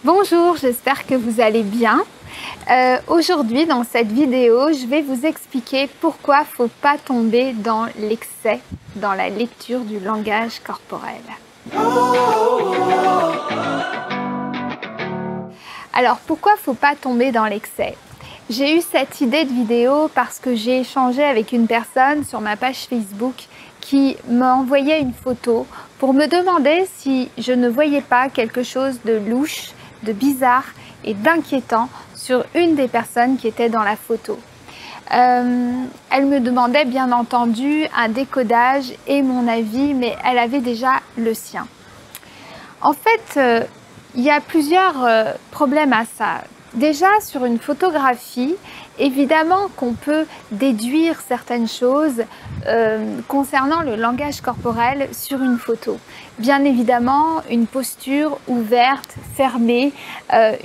Bonjour, j'espère que vous allez bien. Aujourd'hui, dans cette vidéo, je vais vous expliquer pourquoi il ne faut pas tomber dans l'excès dans la lecture du langage corporel. Alors, pourquoi il ne faut pas tomber dans l'excès? J'ai eu cette idée de vidéo parce que j'ai échangé avec une personne sur ma page Facebook qui m'a envoyé une photo pour me demander si je ne voyais pas quelque chose de louche, de bizarre et d'inquiétant sur une des personnes qui était dans la photo. Elle me demandait bien entendu un décodage et mon avis, mais elle avait déjà le sien. En fait, il y a plusieurs problèmes à ça. Déjà, sur une photographie, évidemment qu'on peut déduire certaines choses concernant le langage corporel sur une photo. Bien évidemment, une posture ouverte, fermée,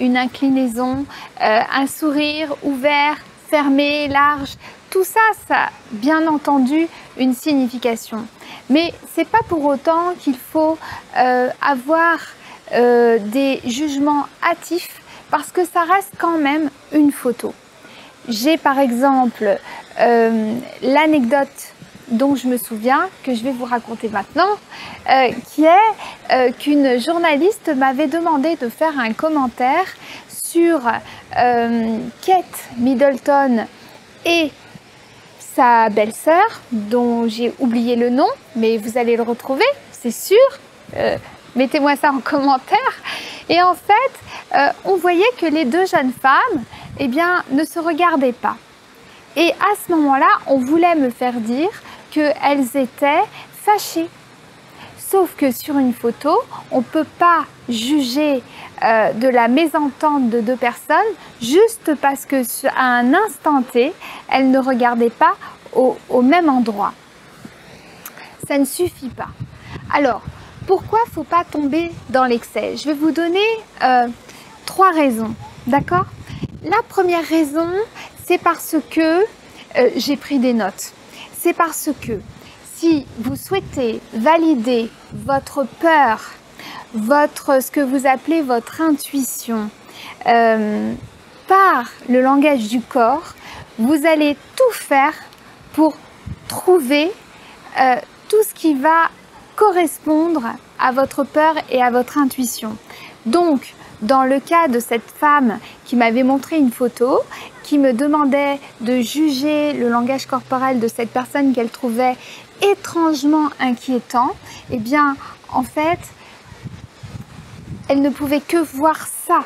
une inclinaison, un sourire ouvert, fermé, large, tout ça, ça a bien entendu une signification. Mais c'est pas pour autant qu'il faut avoir des jugements hâtifs parce que ça reste quand même une photo. J'ai par exemple l'anecdote dont je me souviens, que je vais vous raconter maintenant, qui est qu'une journaliste m'avait demandé de faire un commentaire sur Kate Middleton et sa belle-sœur, dont j'ai oublié le nom, mais vous allez le retrouver, c'est sûr. Mettez-moi ça en commentaire. Et en fait, on voyait que les deux jeunes femmes, eh bien, ne se regardaient pas. Et à ce moment-là, on voulait me faire dire qu'elles étaient fâchées. Sauf que sur une photo, on ne peut pas juger de la mésentente de deux personnes juste parce qu'à un instant T, elles ne regardaient pas au même endroit. Ça ne suffit pas. Alors, pourquoi il ne faut pas tomber dans l'excès? Je vais vous donner 3 raisons, d'accord? La première raison, c'est parce que j'ai pris des notes. C'est parce que si vous souhaitez valider votre peur, ce que vous appelez votre intuition, par le langage du corps, vous allez tout faire pour trouver tout ce qui va correspondre à votre peur et à votre intuition. Donc, dans le cas de cette femme qui m'avait montré une photo, qui me demandait de juger le langage corporel de cette personne qu'elle trouvait étrangement inquiétant, eh bien, en fait, elle ne pouvait que voir ça.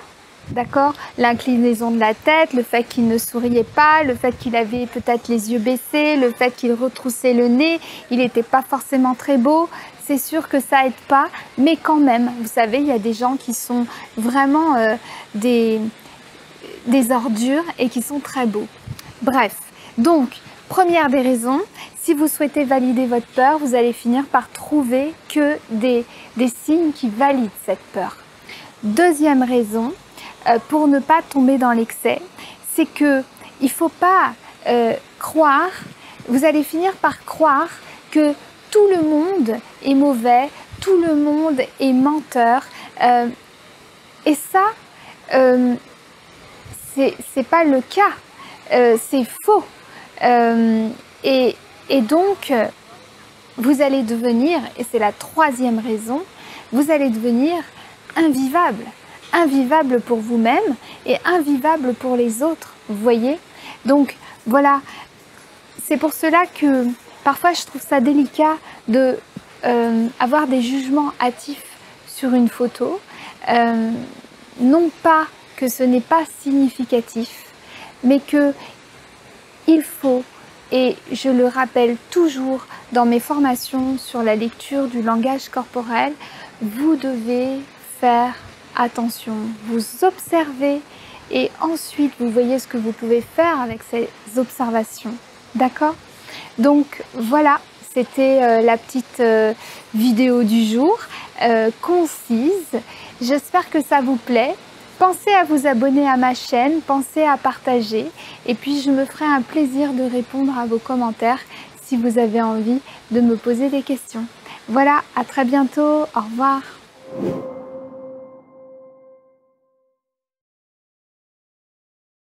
D'accord? L'inclinaison de la tête, le fait qu'il ne souriait pas, le fait qu'il avait peut-être les yeux baissés, le fait qu'il retroussait le nez, il n'était pas forcément très beau. C'est sûr que ça aide pas, mais quand même, vous savez, il y a des gens qui sont vraiment des ordures et qui sont très beaux. Bref, donc, première des raisons, si vous souhaitez valider votre peur, vous allez finir par trouver que des signes qui valident cette peur. Deuxième raison, pour ne pas tomber dans l'excès, c'est que il ne faut pas croire, vous allez finir par croire que tout le monde est mauvais, tout le monde est menteur, et ça, c'est pas le cas, c'est faux, et donc vous allez devenir, et c'est la troisième raison, vous allez devenir invivable. Invivable pour vous-même et invivable pour les autres, vous voyez? Donc voilà, c'est pour cela que parfois je trouve ça délicat de avoir des jugements hâtifs sur une photo, non pas que ce n'est pas significatif, mais que il faut, et je le rappelle toujours dans mes formations sur la lecture du langage corporel, vous devez faire attention, vous observez et ensuite vous voyez ce que vous pouvez faire avec ces observations. D'accord? Donc voilà, c'était la petite vidéo du jour, concise. J'espère que ça vous plaît. Pensez à vous abonner à ma chaîne, pensez à partager et puis je me ferai un plaisir de répondre à vos commentaires si vous avez envie de me poser des questions. Voilà, à très bientôt, au revoir.